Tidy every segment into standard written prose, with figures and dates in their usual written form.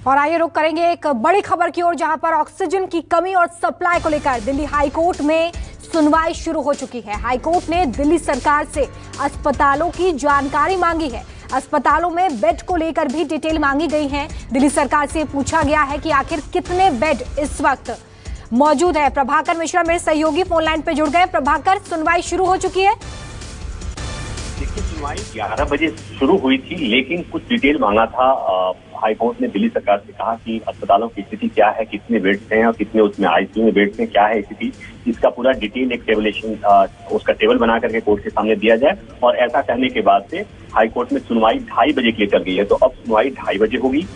और आइए रुक करेंगे एक बड़ी खबर की ओर, जहां पर ऑक्सीजन की कमी और सप्लाई को लेकर दिल्ली हाईकोर्ट में सुनवाई शुरू हो चुकी है। हाईकोर्ट ने दिल्ली सरकार से अस्पतालों की जानकारी मांगी है। अस्पतालों में बेड को लेकर भी डिटेल मांगी गई है। दिल्ली सरकार से पूछा गया है कि आखिर कितने बेड इस वक्त मौजूद है। प्रभाकर मिश्रा मेरे सहयोगी फोन लाइन पे जुड़ गए। प्रभाकर, सुनवाई शुरू हो चुकी है। देखिए, सुनवाई 11 बजे शुरू हुई थी, लेकिन कुछ डिटेल मांगा था। हाईकोर्ट ने दिल्ली सरकार से कहा कि अस्पतालों की स्थिति क्या है, कितने बेड्स हैं और कितने उसमें आईसीयू में बेड्स हैं, क्या है स्थिति, इसका पूरा डिटेल एक टेबलेशन उसका टेबल बना करके कोर्ट के सामने दिया जाए। और ऐसा करने के बाद से हाईकोर्ट में सुनवाई 2:30 बजे के लिए चल गई है। तो अब सुनवाई 2:30 बजे होगी।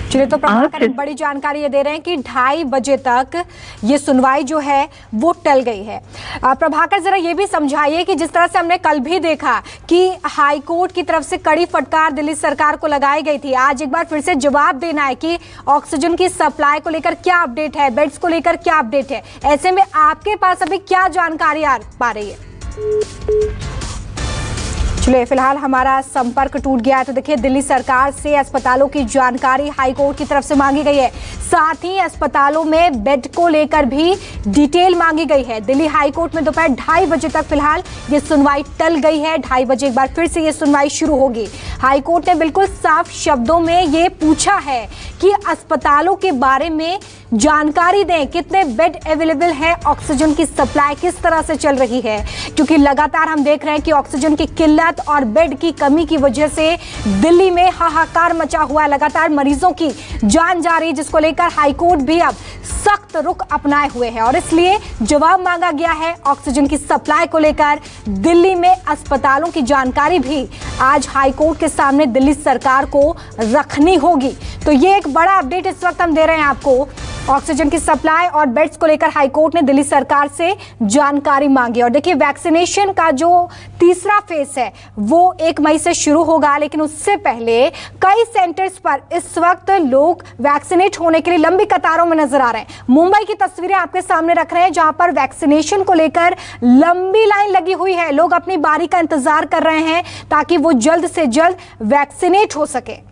चलिए, तो प्रभाकर एक बड़ी जानकारी ये दे रहे हैं कि 2:30 बजे तक ये सुनवाई जो है वो टल गई है। प्रभाकर, जरा ये भी समझाइए कि जिस तरह से हमने कल भी देखा कि हाईकोर्ट की तरफ से कड़ी फटकार दिल्ली सरकार को लगाई गई थी, आज एक बार फिर से जवाब देना है कि ऑक्सीजन की सप्लाई को लेकर क्या अपडेट है, बेड्स को लेकर क्या अपडेट है। ऐसे में आपके पास अभी क्या जानकारी आ पा रही है? चलिए, फिलहाल हमारा संपर्क टूट गया है। तो देखिए, दिल्ली सरकार से अस्पतालों की जानकारी हाईकोर्ट की तरफ से मांगी गई है। साथ ही अस्पतालों में बेड को लेकर भी डिटेल मांगी गई है। दिल्ली हाईकोर्ट में दोपहर 2:30 बजे तक फिलहाल ये सुनवाई टल गई है। 2:30 बजे एक बार फिर से ये सुनवाई शुरू होगी। हाईकोर्ट ने बिल्कुल साफ शब्दों में ये पूछा है कि अस्पतालों के बारे में जानकारी दें, कितने बेड अवेलेबल है, ऑक्सीजन की सप्लाई किस तरह से चल रही है, क्योंकि लगातार हम देख रहे हैं कि ऑक्सीजन की किल्लत और बेड की कमी की वजह से दिल्ली में हाहाकार मचा हुआ है। लगातार मरीजों की जान जा रही है, जिसको लेकर हाईकोर्ट भी अब सख्त रुख अपनाए हुए है और इसलिए जवाब मांगा गया है ऑक्सीजन की सप्लाई को लेकर। दिल्ली में अस्पतालों की जानकारी भी आज हाईकोर्ट के सामने दिल्ली सरकार को रखनी होगी। तो ये एक बड़ा अपडेट इस वक्त हम दे रहे हैं आपको। ऑक्सीजन की सप्लाई और बेड्स को लेकर हाईकोर्ट ने दिल्ली सरकार से जानकारी मांगी। और देखिए, वैक्सीनेशन का जो तीसरा फेज है वो 1 मई से शुरू होगा, लेकिन उससे पहले कई सेंटर्स पर इस वक्त लोग वैक्सीनेट होने के लिए लंबी कतारों में नजर आ रहे हैं। मुंबई की तस्वीरें आपके सामने रख रहे हैं, जहां पर वैक्सीनेशन को लेकर लंबी लाइन लगी हुई है। लोग अपनी बारी का इंतजार कर रहे हैं ताकि वो जल्द से जल्द वैक्सीनेट हो सके।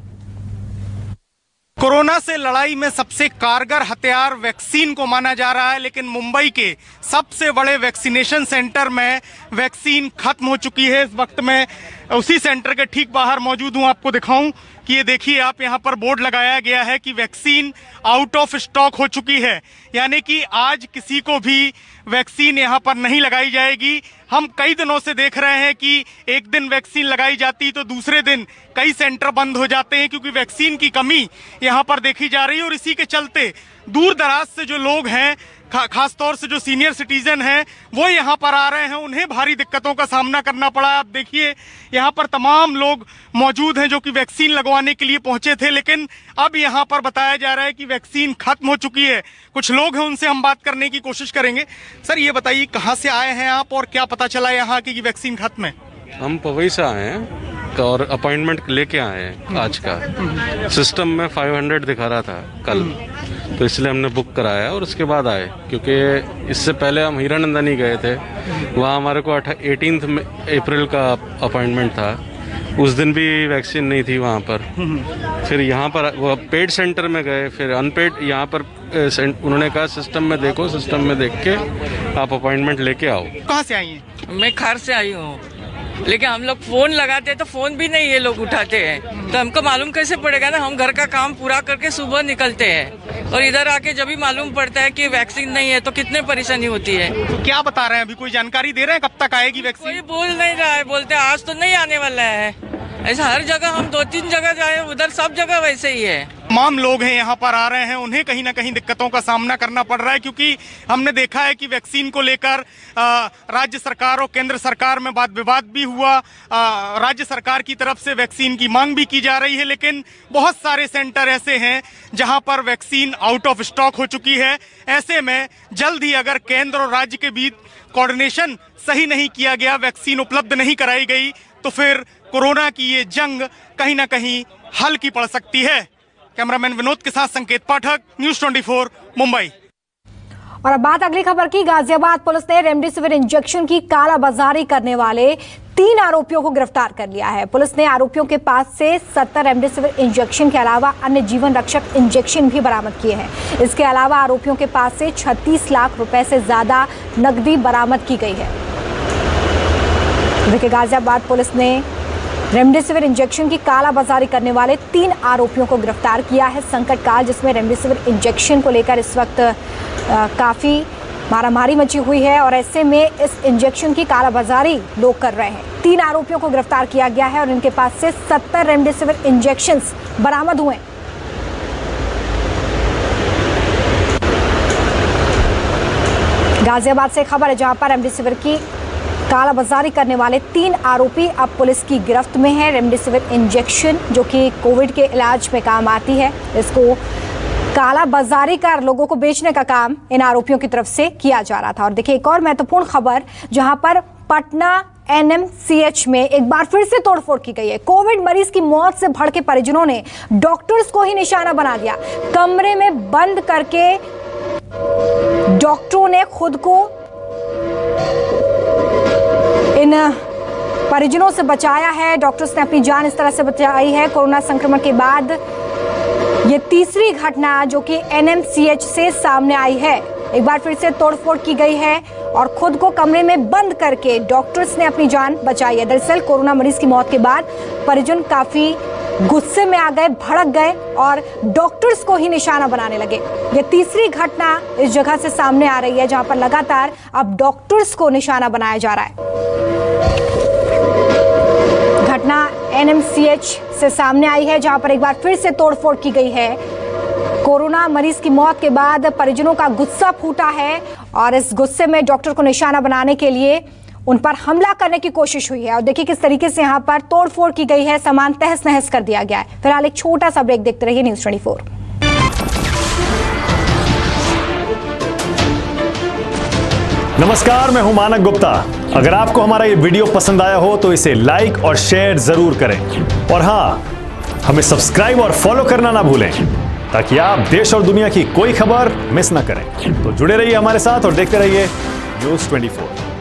कोरोना से लड़ाई में सबसे कारगर हथियार वैक्सीन को माना जा रहा है, लेकिन मुंबई के सबसे बड़े वैक्सीनेशन सेंटर में वैक्सीन खत्म हो चुकी है। इस वक्त मैं उसी सेंटर के ठीक बाहर मौजूद हूं। आपको दिखाऊं कि ये देखिए, आप यहां पर बोर्ड लगाया गया है कि वैक्सीन आउट ऑफ स्टॉक हो चुकी है, यानी कि आज किसी को भी वैक्सीन यहां पर नहीं लगाई जाएगी। हम कई दिनों से देख रहे हैं कि एक दिन वैक्सीन लगाई जाती तो दूसरे दिन कई सेंटर बंद हो जाते हैं, क्योंकि वैक्सीन की कमी यहां पर देखी जा रही है। और इसी के चलते दूर दराज से जो लोग हैं, खास तौर से जो सीनियर सिटीजन हैं, वो यहाँ पर आ रहे हैं। उन्हें भारी दिक्कतों का सामना करना पड़ा। आप देखिए, यहाँ पर तमाम लोग मौजूद हैं जो कि वैक्सीन लगवाने के लिए पहुंचे थे, लेकिन अब यहाँ पर बताया जा रहा है कि वैक्सीन खत्म हो चुकी है। कुछ लोग हैं, उनसे हम बात करने की कोशिश करेंगे। सर, ये बताइए, कहाँ से आए हैं आप और क्या पता चला यहाँ की वैक्सीन खत्म है? हम पवई से आए हैं और अपॉइंटमेंट लेके आए हैं। आज का सिस्टम में 500 दिखा रहा था कल, तो इसलिए हमने बुक कराया और उसके बाद आए, क्योंकि इससे पहले हम हीरानंदानी गए थे। वहाँ हमारे को 18 अप्रैल का अपॉइंटमेंट था। उस दिन भी वैक्सीन नहीं थी वहाँ पर। फिर यहाँ पर वो पेड सेंटर में गए, फिर अनपेड यहाँ पर उन्होंने कहा सिस्टम में देखो, सिस्टम में देख के आप अपॉइंटमेंट लेके आओ। कहाँ से आई हैं? मैं खार से आई हूँ, लेकिन हम लोग फोन लगाते हैं तो फोन भी नहीं ये लोग उठाते हैं, तो हमको मालूम कैसे पड़ेगा ना। हम घर का काम पूरा करके सुबह निकलते हैं और इधर आके जब भी मालूम पड़ता है कि वैक्सीन नहीं है तो कितने परेशानी होती है। तो क्या बता रहे हैं, अभी कोई जानकारी दे रहे हैं कब तक आएगी वैक्सीन? कोई बोल नहीं रहा है, बोलते आज तो नहीं आने वाला है। ऐसा हर जगह हम 2-3 जगह जाए, उधर सब जगह वैसे ही है। तमाम लोग हैं यहाँ पर आ रहे हैं, उन्हें कहीं ना कहीं दिक्कतों का सामना करना पड़ रहा है, क्योंकि हमने देखा है कि वैक्सीन को लेकर राज्य सरकार और केंद्र सरकार में वाद विवाद भी हुआ। राज्य सरकार की तरफ से वैक्सीन की मांग भी की जा रही है, लेकिन बहुत सारे सेंटर ऐसे हैं जहां पर वैक्सीन आउट ऑफ स्टॉक हो चुकी है। ऐसे में जल्द ही अगर केंद्र और राज्य के बीच कोऑर्डिनेशन सही नहीं किया गया, वैक्सीन उपलब्ध नहीं कराई गई, तो फिर कोरोना की ये जंग कहीं ना कहीं हल्की पड़ सकती है। कैमरामैन विनोद के साथ संकेत पाठक, न्यूज़ 24, मुंबई। और अब बात अगली खबर की। गाजियाबाद पुलिस ने रेमडेसिविर इंजेक्शन की कालाबाजारी करने वाले 3 आरोपियों को गिरफ्तार कर लिया है। पुलिस ने आरोपियों के पास से 70 रेमडेसिविर इंजेक्शन के अलावा अन्य जीवन रक्षक इंजेक्शन भी बरामद किए हैं। इसके अलावा आरोपियों के पास से 36 लाख रुपए से ज्यादा नकदी बरामद की गई है। देखिए, गाजियाबाद पुलिस ने रेमडेसिविर इंजेक्शन की कालाबाजारी करने वाले 3 आरोपियों को गिरफ्तार किया है। संकट काल जिसमें रेमडेसिविर इंजेक्शन को लेकर इस वक्त काफी मारामारी मची हुई है और ऐसे में इस इंजेक्शन की कालाबाजारी लोग कर रहे हैं। 3 आरोपियों को गिरफ्तार किया गया है और इनके पास से 70 रेमडेसिविर इंजेक्शंस बरामद हुए। गाजियाबाद से खबर है जहां पर रेमडेसिविर की कालाबाजारी करने वाले 3 आरोपी अब पुलिस की गिरफ्त में है। रेमडेसिविर इंजेक्शन जो कि कोविड के इलाज में काम आती है, इसको कालाबाजारी कर लोगों को बेचने का काम इन आरोपियों की तरफ से किया जा रहा था। और देखिए, एक और महत्वपूर्ण खबर जहां पर पटना NMCH में एक बार फिर से तोड़फोड़ की गई है। कोविड मरीज की मौत से भड़के परिजनों ने डॉक्टर्स को ही निशाना बना दिया। कमरे में बंद करके डॉक्टरों ने खुद को इन परिजनों से बचाया है। डॉक्टर्स ने अपनी जान इस तरह से बचाई है। कोरोना संक्रमण के बाद ये तीसरी घटना जो कि NMCH से सामने आई है। एक बार फिर से तोड़फोड़ की गई है और खुद को कमरे में बंद करके डॉक्टर्स ने अपनी जान बचाई है। दरअसल कोरोना मरीज की मौत के बाद परिजन काफी गुस्से में आ गए, भड़क गए और डॉक्टर्स को ही निशाना बनाने लगे। ये तीसरी घटना इस जगह से सामने आ रही है जहां पर लगातार अब डॉक्टर्स को निशाना बनाया जा रहा है। घटना NMCH से सामने आई है जहां पर एक बार फिर से तोड़फोड़ की गई है। कोरोना मरीज की मौत के बाद परिजनों का गुस्सा फूटा है और इस गुस्से में डॉक्टर को निशाना बनाने के लिए उन पर हमला करने की कोशिश हुई है। और देखिए किस तरीके से यहां पर तोड़फोड़ की गई है, सामान तहस नहस कर दिया गया है। फिलहाल एक छोटा सा ब्रेक देखते रहिए न्यूज़ 24। नमस्कार, मैं हूं मानक गुप्ता। अगर आपको हमारा ये वीडियो पसंद आया हो तो इसे लाइक और शेयर जरूर करें और हाँ, हमें सब्सक्राइब और फॉलो करना ना भूलें ताकि आप देश और दुनिया की कोई खबर मिस ना करें। तो जुड़े रहिए हमारे साथ और देखते रहिए न्यूज़ 24।